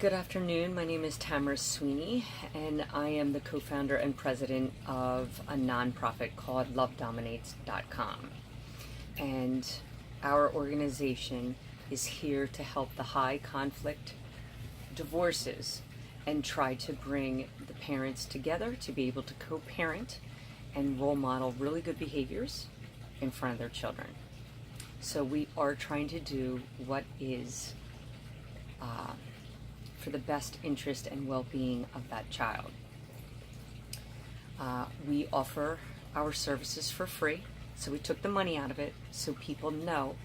Good afternoon. My name is Tamara Sweeney, and I am the co-founder and president of a nonprofit called LoveDominates.com. And our organization is here to help the high conflict divorces and try to bring the parents together to be able to co-parent and role model really good behaviors in front of their children. So we are trying to do what is for the best interest and well-being of that child. We offer our services for free, so we took the money out of it so people know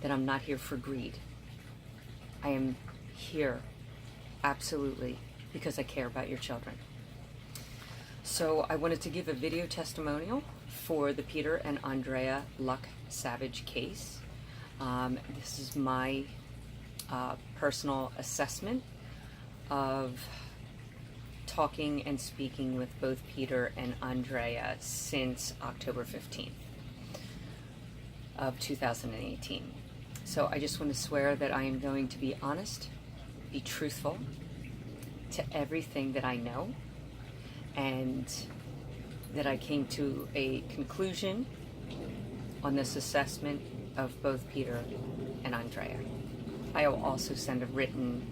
that I'm not here for greed. I am here absolutely because I care about your children. So I wanted to give a video testimonial for the Peter and Andrea Luck Savage case. This is my personal assessment of talking and speaking with both Peter and Andrea since October 15th of 2018. So I just want to swear that I am going to be honest, be truthful to everything that I know, and that I came to a conclusion on this assessment of both Peter and Andrea. I will also send a written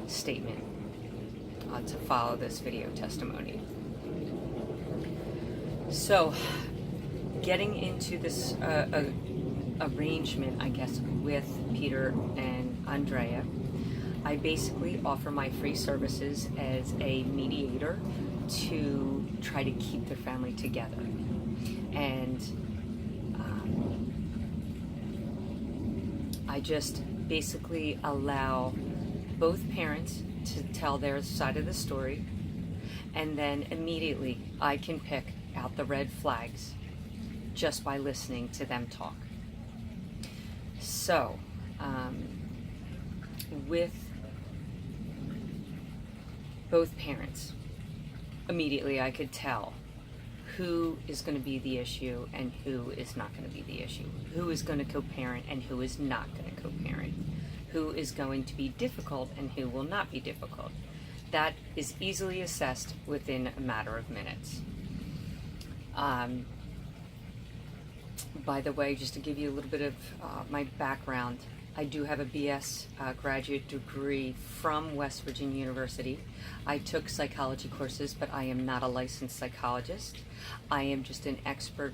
statement to follow this video testimony. So, getting into this arrangement, I guess, with Peter and Andrea, I basically offer my free services as a mediator to try to keep their family together. And I just basically allow both parents to tell their side of the story, and then immediately I can pick out the red flags just by listening to them talk. So, with both parents, immediately I could tell who is going to be the issue and who is not going to be the issue, who is going to co-parent and who is not going to co-parent, who is going to be difficult and who will not be difficult. That is easily assessed within a matter of minutes. By the way, just to give you a little bit of my background, I do have a BS graduate degree from West Virginia University. I took psychology courses, but I am not a licensed psychologist. I am just an expert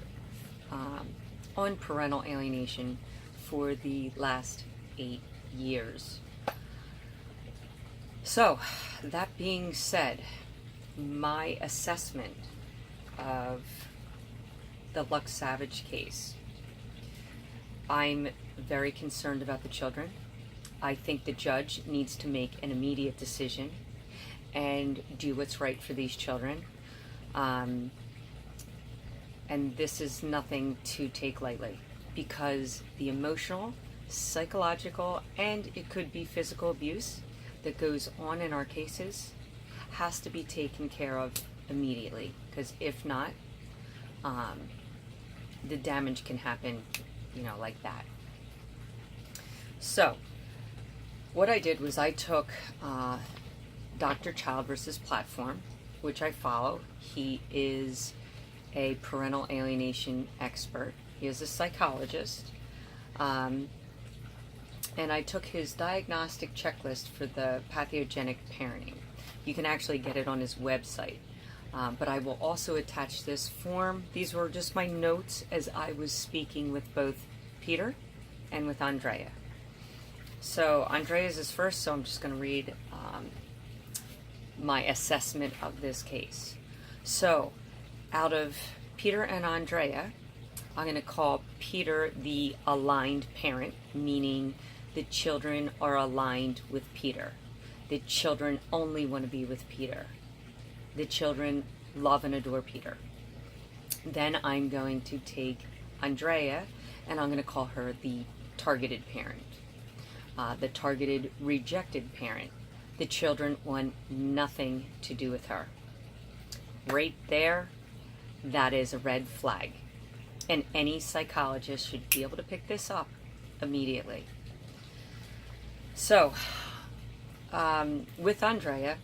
on parental alienation for the last 8 years. So, that being said, my assessment of the Luck Savage case, I'm very concerned about the children. I think the judge needs to make an immediate decision and do what's right for these children. And this is nothing to take lightly, because the emotional, psychological, and it could be physical abuse that goes on in our cases has to be taken care of immediately, because if not, the damage can happen, like that. So, what I did was I took Dr. Childress's platform, which I follow. He is a parental alienation expert. He is a psychologist. And I took his diagnostic checklist for the pathogenic parenting. You can actually get it on his website. But I will also attach this form. These were just my notes as I was speaking with both Peter and with Andrea. So Andrea's is first, so I'm just going to read my assessment of this case. So, out of Peter and Andrea, I'm going to call Peter the aligned parent, meaning the children are aligned with Peter. The children only want to be with Peter. The children love and adore Peter. Then I'm going to take Andrea and I'm going to call her the targeted parent, the targeted rejected parent. The children want nothing to do with her. Right there, that is a red flag. And any psychologist should be able to pick this up immediately. So, With Andrea,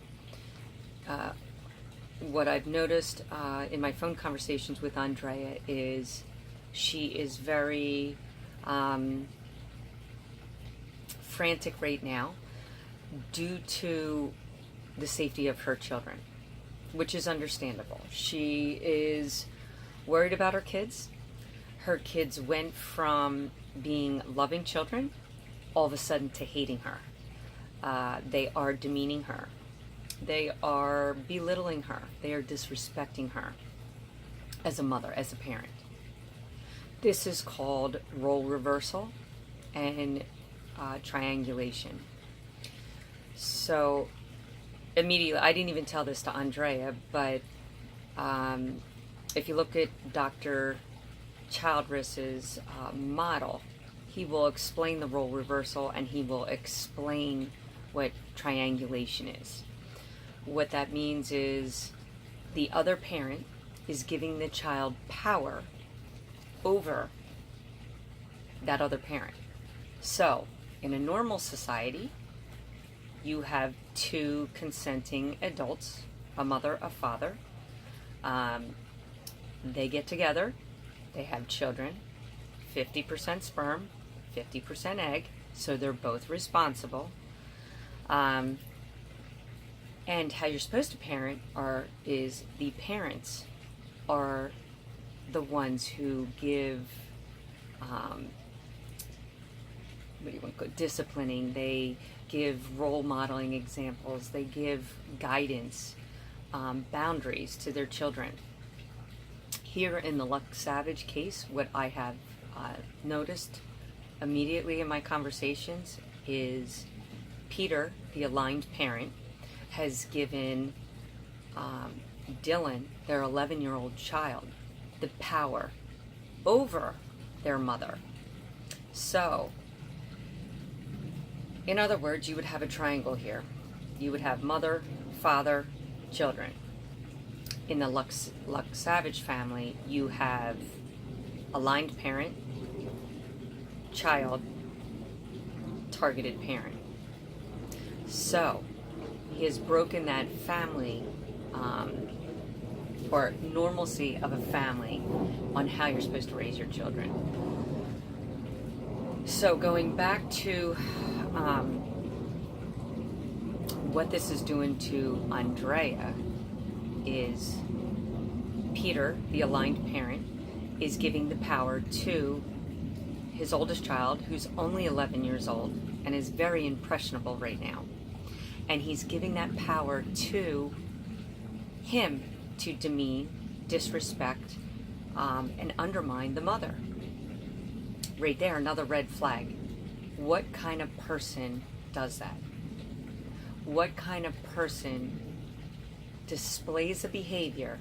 what I've noticed in my phone conversations with Andrea is she is very frantic right now due to the safety of her children, which is understandable. She is worried about her kids. Her kids went from being loving children all of a sudden to hating her. They are demeaning her. They are belittling her. They are disrespecting her as a mother, as a parent. This is called role reversal and triangulation. So immediately, I didn't even tell this to Andrea, but if you look at Dr. Childress's model, he will explain the role reversal and he will explain what triangulation is. What that means is the other parent is giving the child power over that other parent. So, in a normal society, you have two consenting adults, a mother, a father. They get together, they have children, 50% sperm, 50% egg, so they're both responsible. And how you're supposed to parent is the parents are the ones who give, disciplining. They give role modeling examples. They give guidance, boundaries to their children. Here in the Luck Savage case, what I have noticed immediately in my conversations is Peter, the aligned parent, has given Dylan, their 11-year-old child, the power over their mother. So, in other words, you would have a triangle here. You would have mother, father, children. In the Luck Savage family, you have aligned parent, child, targeted parent. So, he has broken that family or normalcy of a family on how you're supposed to raise your children. So going back to what this is doing to Andrea is Peter, the aligned parent, is giving the power to his oldest child, who's only 11 years old and is very impressionable right now. And he's giving that power to him to demean, disrespect, and undermine the mother. Right there, another red flag. What kind of person does that? What kind of person displays a behavior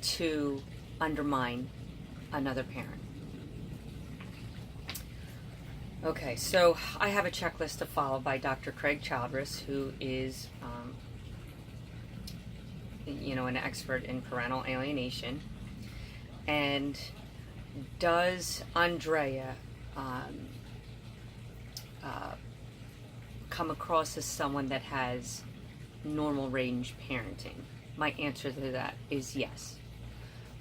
to undermine another parent? Okay, so I have a checklist to follow by Dr. Craig Childress, who is, an expert in parental alienation. And does Andrea come across as someone that has normal range parenting? My answer to that is yes.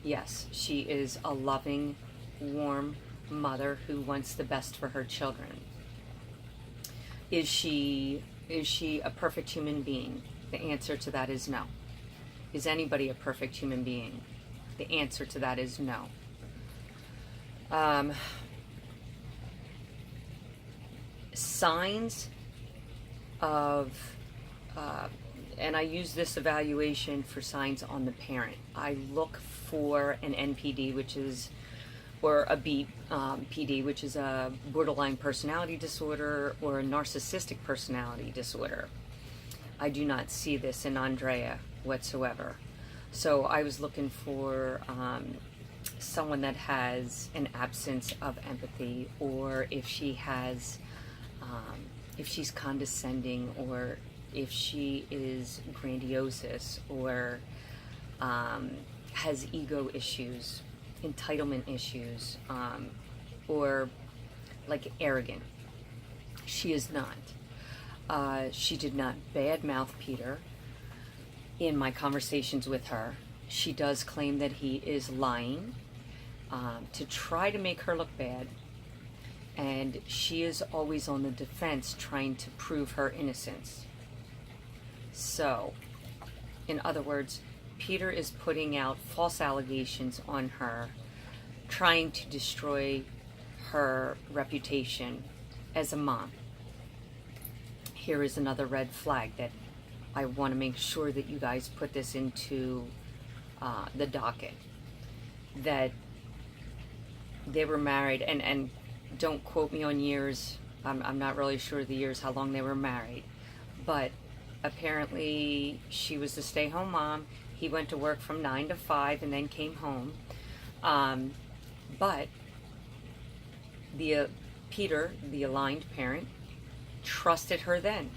Yes, she is a loving, warm mother who wants the best for her children. Is she a perfect human being? The answer to that is no. Is anybody a perfect human being? The answer to that is no. Signs of, and I use this evaluation for signs on the parent. I look for an NPD, or a BPD, which is a borderline personality disorder or a narcissistic personality disorder. I do not see this in Andrea whatsoever. So I was looking for someone that has an absence of empathy, or if she has, if she's condescending, or if she is grandiose, or has ego issues, entitlement issues, or like arrogant. She is not. She did not badmouth Peter in my conversations with her. She does claim that he is lying to try to make her look bad, and she is always on the defense trying to prove her innocence. So, in other words, Peter is putting out false allegations on her, trying to destroy her reputation as a mom. Here is another red flag that I want to make sure that you guys put this into the docket. That they were married, and don't quote me on years. I'm not really sure of the years, how long they were married. But apparently she was the stay-home mom. He went to work from 9 to 5 and then came home. But Peter, the aligned parent, trusted her then.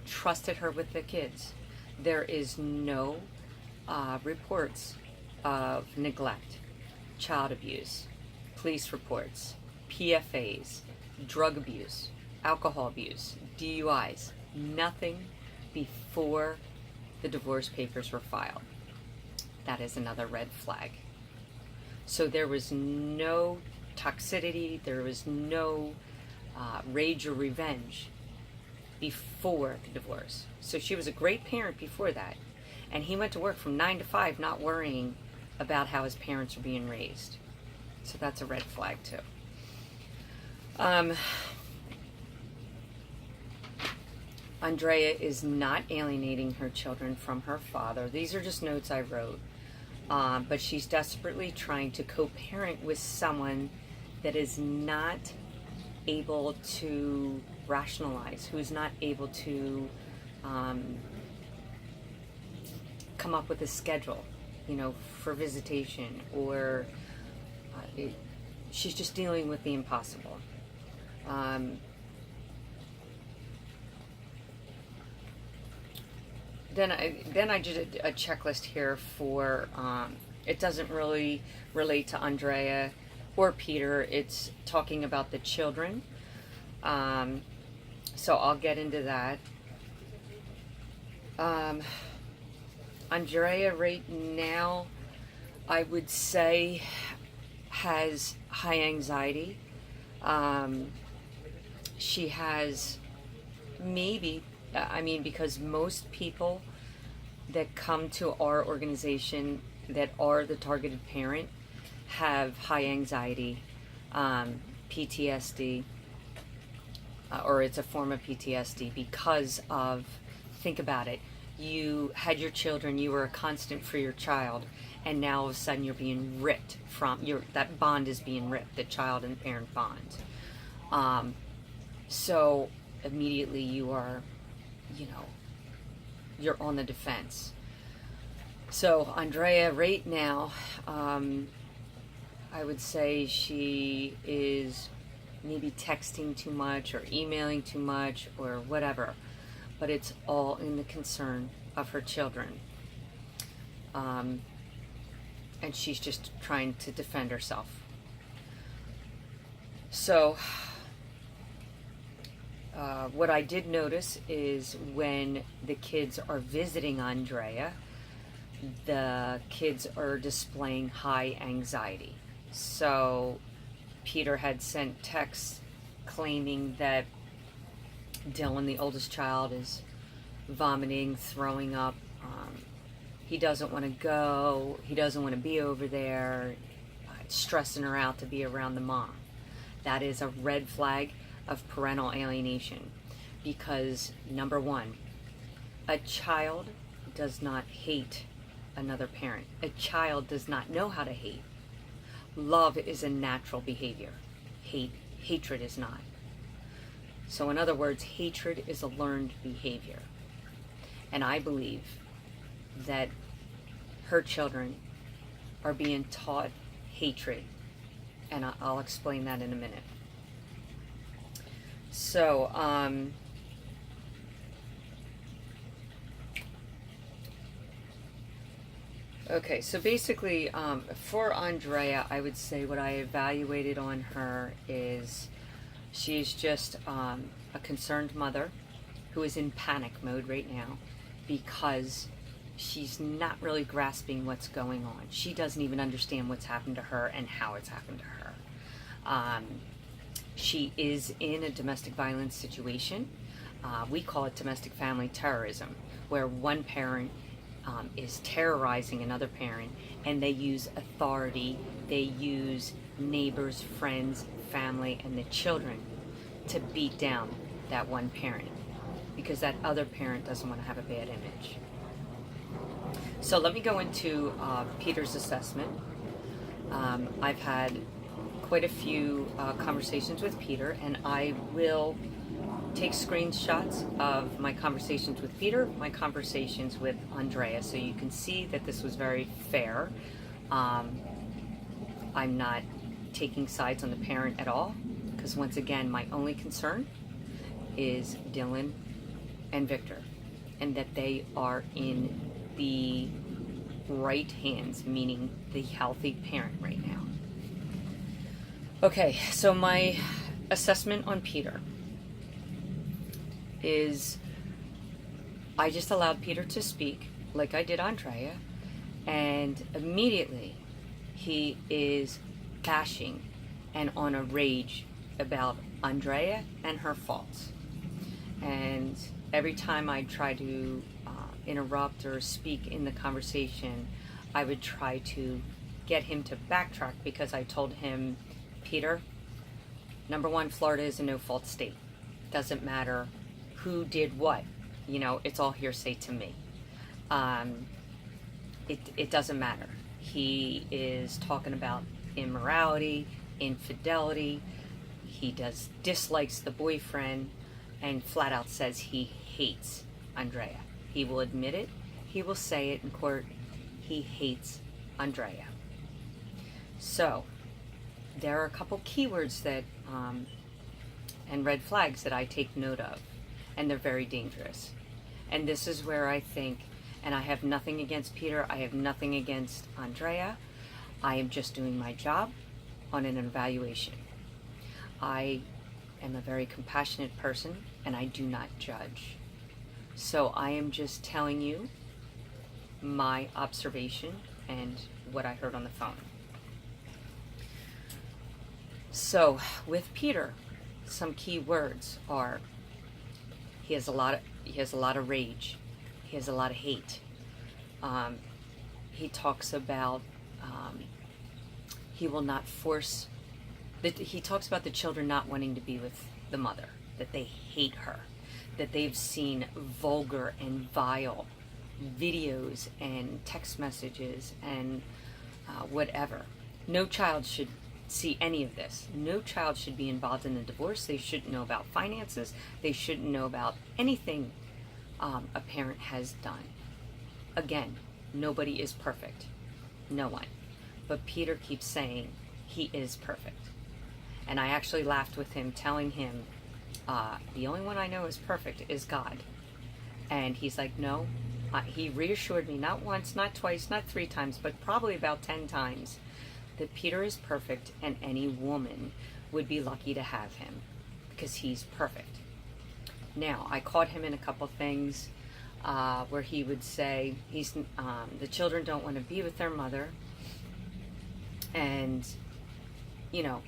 Trusted her with the kids. There is no reports of neglect, child abuse, police reports, PFAs, drug abuse, alcohol abuse, DUIs, nothing before the divorce papers were filed. That is another red flag. So there was no toxicity, there was no rage or revenge before the divorce. So she was a great parent before that. And he went to work from 9 to 5 not worrying about how his parents were being raised. So that's a red flag too. Andrea is not alienating her children from her father. These are just notes I wrote. But she's desperately trying to co-parent with someone that is not able to rationalize, who's not able to come up with a schedule, for visitation, or she's just dealing with the impossible. Then I did a checklist here for, it doesn't really relate to Andrea or Peter. It's talking about the children. So I'll get into that. Andrea right now, I would say, has high anxiety. She has because most people that come to our organization that are the targeted parent have high anxiety, PTSD, or it's a form of PTSD because of, think about it, you had your children, you were a constant for your child, and now all of a sudden you're being ripped from, that bond is being ripped, the child and parent bond. So immediately you are, you're on the defense. So Andrea right now, I would say she is maybe texting too much or emailing too much or whatever, but it's all in the concern of her children. And she's just trying to defend herself. So what I did notice is when the kids are visiting Andrea, the kids are displaying high anxiety. So Peter had sent texts claiming that Dylan, the oldest child, is vomiting, throwing up. He doesn't want to go. He doesn't want to be over there. It's stressing her out to be around the mom. That is a red flag of parental alienation, because number one, a child does not hate another parent. A child does not know how to hate. Love is a natural behavior. Hatred is not. So in other words, hatred is a learned behavior. And I believe that her children are being taught hatred. And I'll explain that in a minute. So, okay, so basically, for Andrea, I would say what I evaluated on her is she's just a concerned mother who is in panic mode right now because she's not really grasping what's going on. She doesn't even understand what's happened to her and how it's happened to her. She is in a domestic violence situation. We call it domestic family terrorism, where one parent is terrorizing another parent, and they use authority, they use neighbors, friends, family, and the children to beat down that one parent because that other parent doesn't want to have a bad image. So let me go into Peter's assessment. I've had quite a few conversations with Peter, and I will take screenshots of my conversations with Peter, my conversations with Andrea, so you can see that this was very fair. I'm not taking sides on the parent at all, because once again, my only concern is Dylan and Victor, and that they are in the right hands, meaning the healthy parent right now. Okay, so my assessment on Peter is I just allowed Peter to speak like I did Andrea, and immediately he is bashing and on a rage about Andrea and her faults. And every time I try to interrupt or speak in the conversation, I would try to get him to backtrack, because I told him, Peter, number one, Florida is a no-fault state. Doesn't matter who did what. You know, it's all hearsay to me. It doesn't matter. He is talking about immorality, infidelity. He dislikes the boyfriend and flat out says he hates Andrea. He will admit it. He will say it in court. He hates Andrea. So there are a couple keywords that and red flags that I take note of, and they're very dangerous. And this is where I think, and I have nothing against Peter, I have nothing against Andrea, I am just doing my job on an evaluation. I am a very compassionate person, and I do not judge. So I am just telling you my observation and what I heard on the phone. So with Peter, some key words are he has a lot of rage, he has a lot of hate. He talks about he will not force. He talks about the children not wanting to be with the mother, that they hate her, that they've seen vulgar and vile videos and text messages and whatever. No child should see any of this. No child should be involved in a divorce. They shouldn't know about finances. They shouldn't know about anything a parent has done. Again, nobody is perfect. No one. But Peter keeps saying he is perfect. And I actually laughed with him, telling him, the only one I know is perfect is God. And he's like, no. He reassured me not once, not twice, not 3 times, but probably about 10 times, that Peter is perfect and any woman would be lucky to have him because he's perfect. Now, I caught him in a couple things where he would say the children don't want to be with their mother, and you know,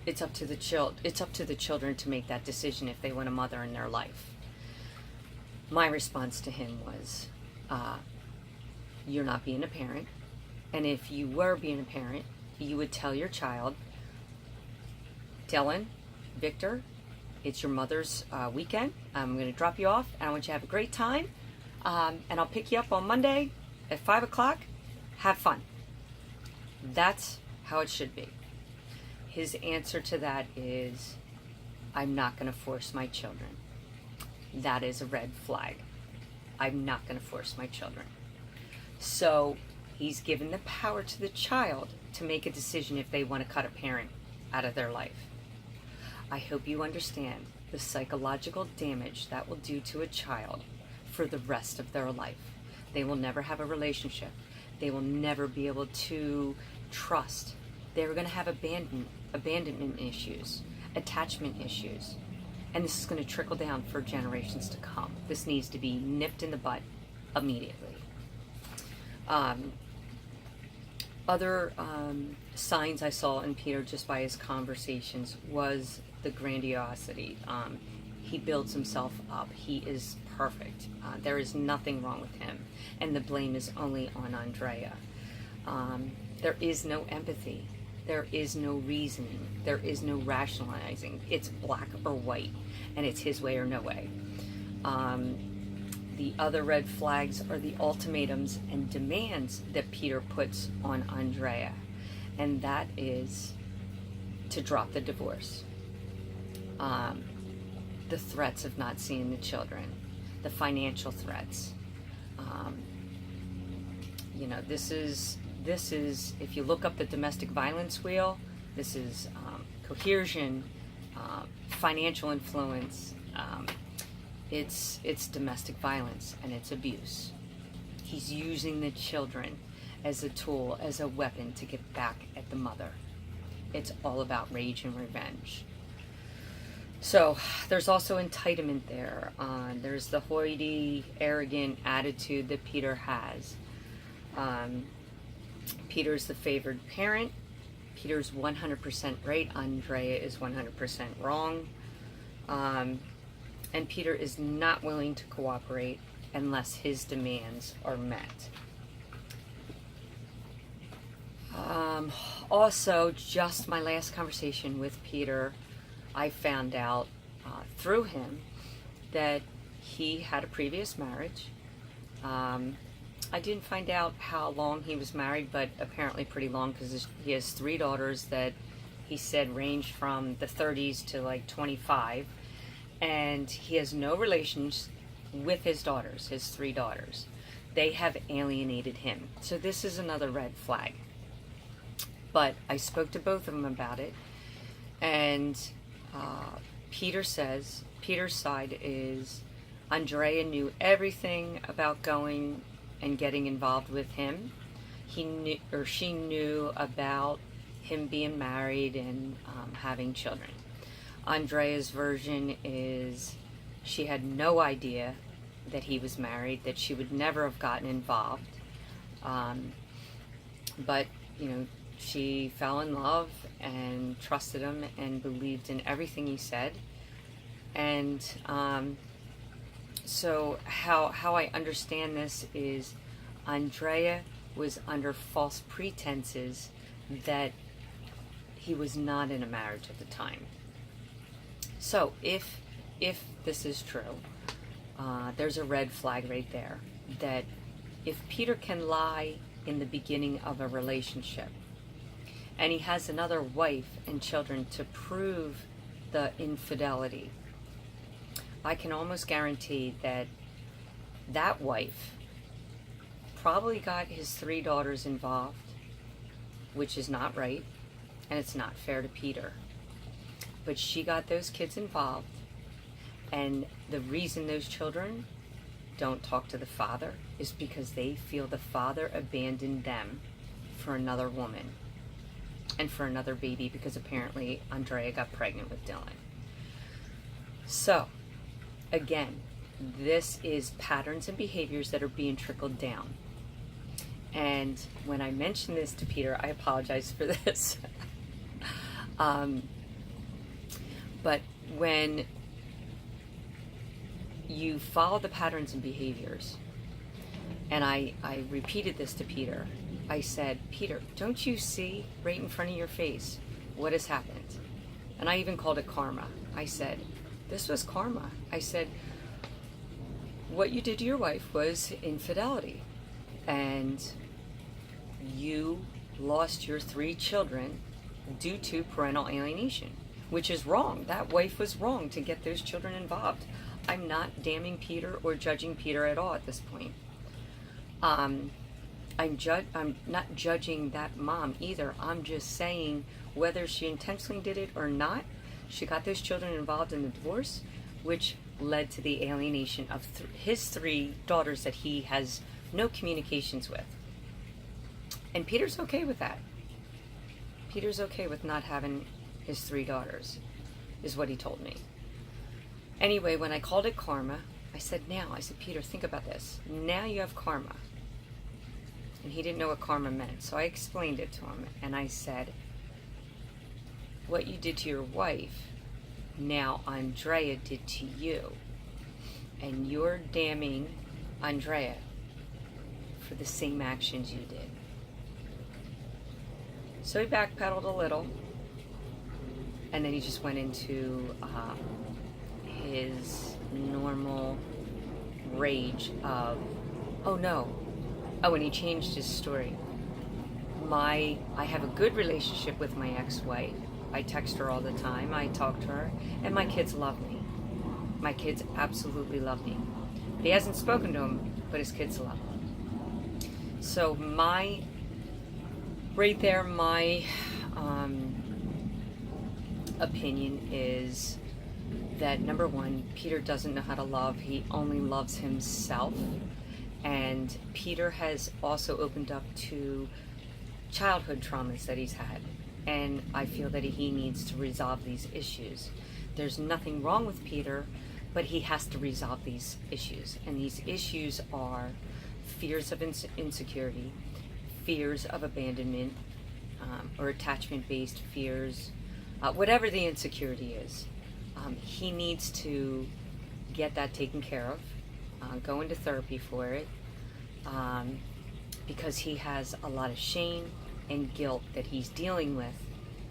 it's up to the children to make that decision if they want a mother in their life. My response to him was, you're not being a parent, and if you were being a parent, you would tell your child, Dylan, Victor, it's your mother's weekend. I'm going to drop you off, and I want you to have a great time, and I'll pick you up on Monday at 5 o'clock. Have fun. That's how it should be. His answer to that is, I'm not going to force my children. That is a red flag. I'm not going to force my children. So he's given the power to the child to make a decision if they want to cut a parent out of their life. I hope you understand the psychological damage that will do to a child for the rest of their life. They will never have a relationship. They will never be able to trust. They're going to have abandonment issues, attachment issues. And this is going to trickle down for generations to come. This needs to be nipped in the bud immediately. Other signs I saw in Peter just by his conversations was the grandiosity. He builds himself up. He is perfect. There is nothing wrong with him. And the blame is only on Andrea. There is no empathy. There is no reasoning. There is no rationalizing. It's black or white, and it's his way or no way. The other red flags are the ultimatums and demands that Peter puts on Andrea, and that is to drop the divorce. The threats of not seeing the children, the financial threats. This is, if you look up the domestic violence wheel, this is coercion, financial influence, it's domestic violence, and it's abuse. He's using the children as a tool, as a weapon to get back at the mother. It's all about rage and revenge. So there's also entitlement there. There's the hoity, arrogant attitude that Peter has. Peter's the favored parent. Peter's 100% right. Andrea is 100% wrong. And Peter is not willing to cooperate unless his demands are met. Also, just my last conversation with Peter, I found out through him that he had a previous marriage. I didn't find out how long he was married, but apparently pretty long, because he has 3 daughters that he said ranged from the 30s to like 25, and he has no relations with his daughters, his 3 daughters. They have alienated him. So this is another red flag. But I spoke to both of them about it, and Peter says, Peter's side is Andrea knew everything about going and getting involved with him. He knew, or she knew, about him being married and having children. Andrea's version is she had no idea that he was married, that she would never have gotten involved. But, she fell in love and trusted him and believed in everything he said. And so how I understand this is Andrea was under false pretenses that he was not in a marriage at the time. So if this is true, there's a red flag right there, that if Peter can lie in the beginning of a relationship and he has another wife and children to prove the infidelity, I can almost guarantee that that wife probably got his 3 daughters involved, which is not right, and it's not fair to Peter. But she got those kids involved, and the reason those children don't talk to the father is because they feel the father abandoned them for another woman and for another baby, because apparently Andrea got pregnant with Dylan. So, again, this is patterns and behaviors that are being trickled down. And when I mentioned this to Peter, I apologize for this. But when you follow the patterns and behaviors, and I repeated this to Peter, I said, Peter, don't you see right in front of your face what has happened? And I even called it karma. I said, this was karma. I said, what you did to your wife was infidelity. And you lost your 3 children due to parental alienation, which is wrong. That wife was wrong to get those children involved. I'm not damning Peter or judging Peter at all at this point. I'm not judging that mom either. I'm just saying, whether she intentionally did it or not, she got those children involved in the divorce, which led to the alienation of his 3 daughters that he has no communications with. And Peter's okay with that. Peter's okay with not having his 3 daughters, is what he told me. Anyway, when I called it karma, I said, Peter, think about this. Now you have karma. And he didn't know what karma meant. So I explained it to him. And I said, what you did to your wife, now Andrea did to you. And you're damning Andrea for the same actions you did. So he backpedaled a little. And then he just went into his normal rage of, oh no. Oh, and he changed his story. I have a good relationship with my ex-wife. I text her all the time. I talk to her. And my kids love me. My kids absolutely love me. He hasn't spoken to him, but his kids love him. So my opinion is that, number one, Peter doesn't know how to love. He only loves himself. And Peter has also opened up to childhood traumas that he's had. And I feel that he needs to resolve these issues. There's nothing wrong with Peter, but he has to resolve these issues. And these issues are fears of insecurity, fears of abandonment, or attachment-based fears, whatever the insecurity is. He needs to get that taken care of, go into therapy for it, because he has a lot of shame and guilt that he's dealing with.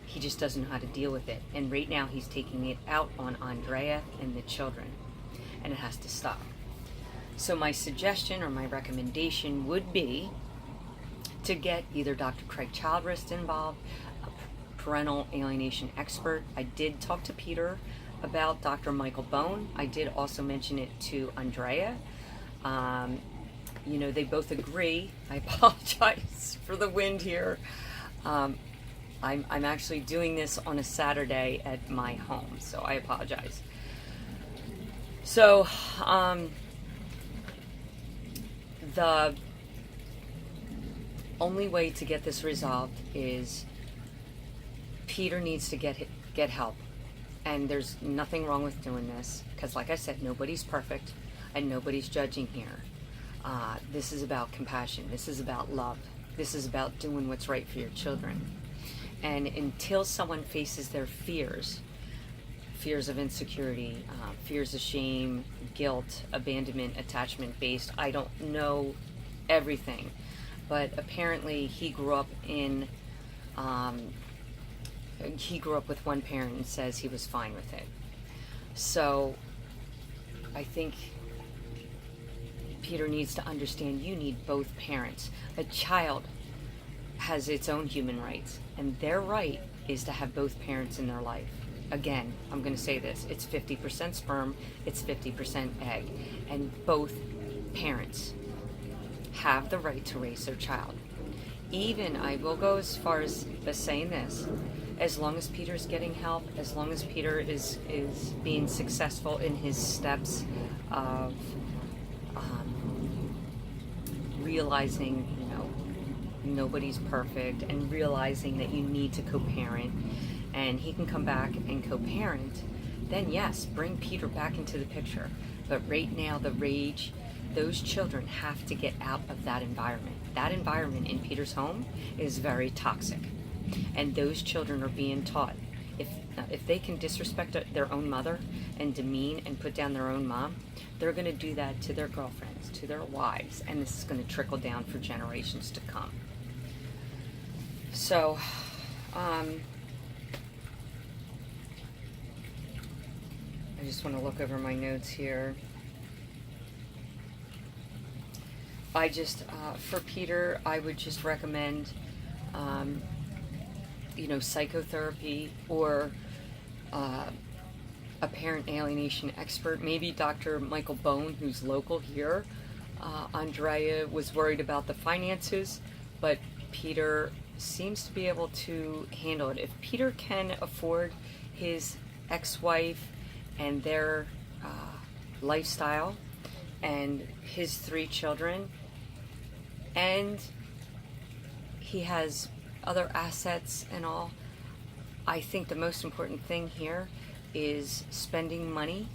He just doesn't know how to deal with it. And right now he's taking it out on Andrea and the children. And it has to stop. So my suggestion or my recommendation would be to get either Dr. Craig Childress involved, a parental alienation expert. I did talk to Peter about Dr. Michael Bone. I did also mention it to Andrea. They both agree. I apologize for the wind here. I'm actually doing this on a Saturday at my home, so I apologize. So, the only way to get this resolved is Peter needs to get help. And there's nothing wrong with doing this, because like I said, nobody's perfect and nobody's judging here. This is about compassion. This is about love. This is about doing what's right for your children. And until someone faces their fears of insecurity, fears of shame, guilt, abandonment, attachment-based, I don't know everything, but apparently he grew up with one parent and says he was fine with it. So I think Peter needs to understand you need both parents. A child has its own human rights, and their right is to have both parents in their life. Again, I'm going to say this, it's 50% sperm, it's 50% egg, and both parents have the right to raise their child. Even, I will go as far as saying this, as long as Peter's getting help, as long as Peter is being successful in his steps of realizing, nobody's perfect, and realizing that you need to co-parent, and he can come back and co-parent, then yes, bring Peter back into the picture. But right now, the rage, those children have to get out of that environment. That environment in Peter's home is very toxic. And those children are being taught, if they can disrespect their own mother and demean and put down their own mom, they're going to do that to their girlfriends, to their wives, and this is going to trickle down for generations to come. So, I just want to look over my notes here. For Peter, I would just recommend, psychotherapy or a parent alienation expert, maybe Dr. Michael Bone, who's local here. Andrea was worried about the finances, but Peter seems to be able to handle it. If Peter can afford his ex-wife and their lifestyle and his 3 children, and he has other assets and all, I think the most important thing here is spending money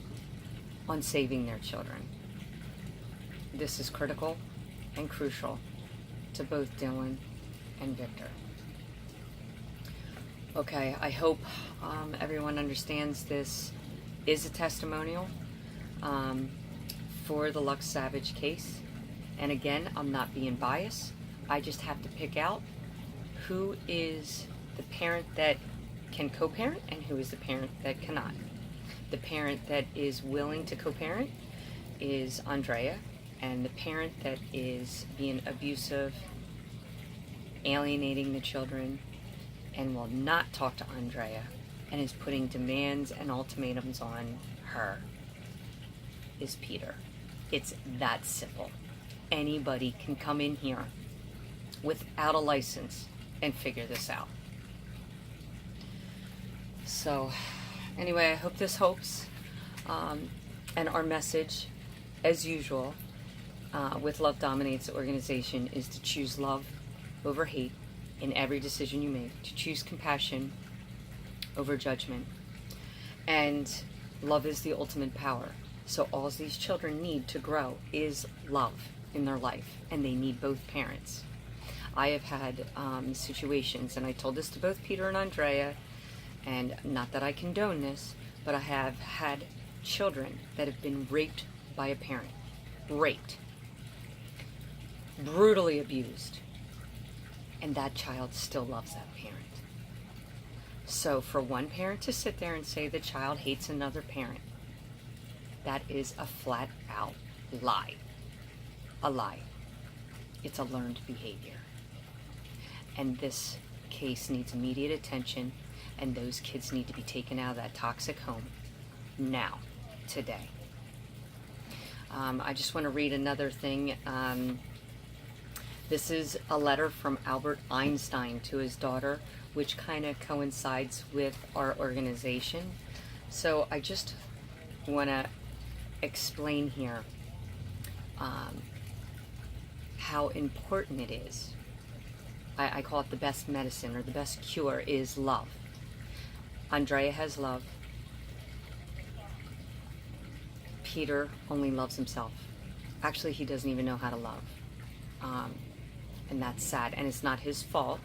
on saving their children. This is critical and crucial to both Dylan and Victor. Okay, I hope everyone understands this is a testimonial for the Lux Savage case. And again, I'm not being biased. I just have to pick out who is the parent that can co-parent and who is the parent that cannot. The parent that is willing to co-parent is Andrea, and the parent that is being abusive, alienating the children, and will not talk to Andrea and is putting demands and ultimatums on her is Peter. It's that simple. Anybody can come in here without a license and figure this out. So anyway, I hope this helps. And our message, as usual, with Love Dominates the Organization, is to choose love over hate in every decision you make, to choose compassion over judgment. And love is the ultimate power. So all these children need to grow is love in their life, and they need both parents. I have had situations, and I told this to both Peter and Andrea, and not that I condone this, but I have had children that have been raped by a parent. Raped. Brutally abused. And that child still loves that parent. So for one parent to sit there and say the child hates another parent, that is a flat out lie. A lie. It's a learned behavior. And this case needs immediate attention, and those kids need to be taken out of that toxic home now, today. I just want to read another thing. This is a letter from Albert Einstein to his daughter, which kind of coincides with our organization. So I just want to explain here how important it is. I call it the best medicine, or the best cure is love. Andrea has love. Peter only loves himself. Actually, he doesn't even know how to love. And that's sad. And it's not his fault.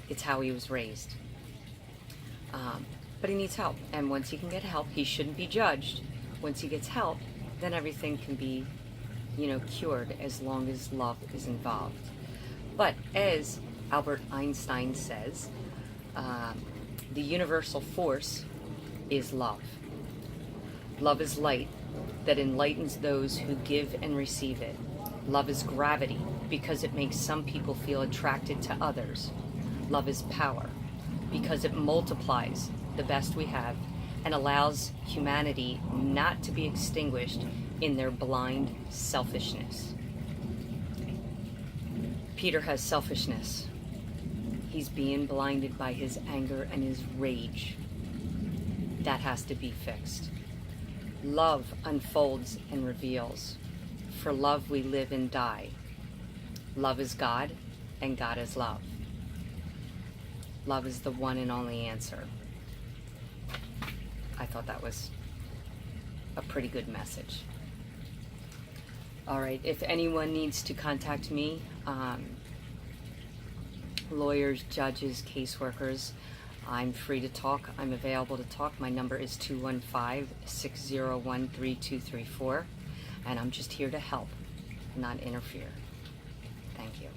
It's how he was raised. But he needs help. And once he can get help, he shouldn't be judged. Once he gets help, then everything can be, cured, as long as love is involved. But as Albert Einstein says, the universal force is love. Love is light that enlightens those who give and receive it. Love is gravity because it makes some people feel attracted to others. Love is power because it multiplies the best we have and allows humanity not to be extinguished in their blind selfishness. Peter has selfishness. He's being blinded by his anger and his rage. That has to be fixed. Love unfolds and reveals. For love we live and die. Love is God, and God is love. Love is the one and only answer. I thought that was a pretty good message. All right, if anyone needs to contact me, lawyers, judges, caseworkers, I'm free to talk. I'm available to talk. My number is 215-601-3234, and I'm just here to help, not interfere. Thank you.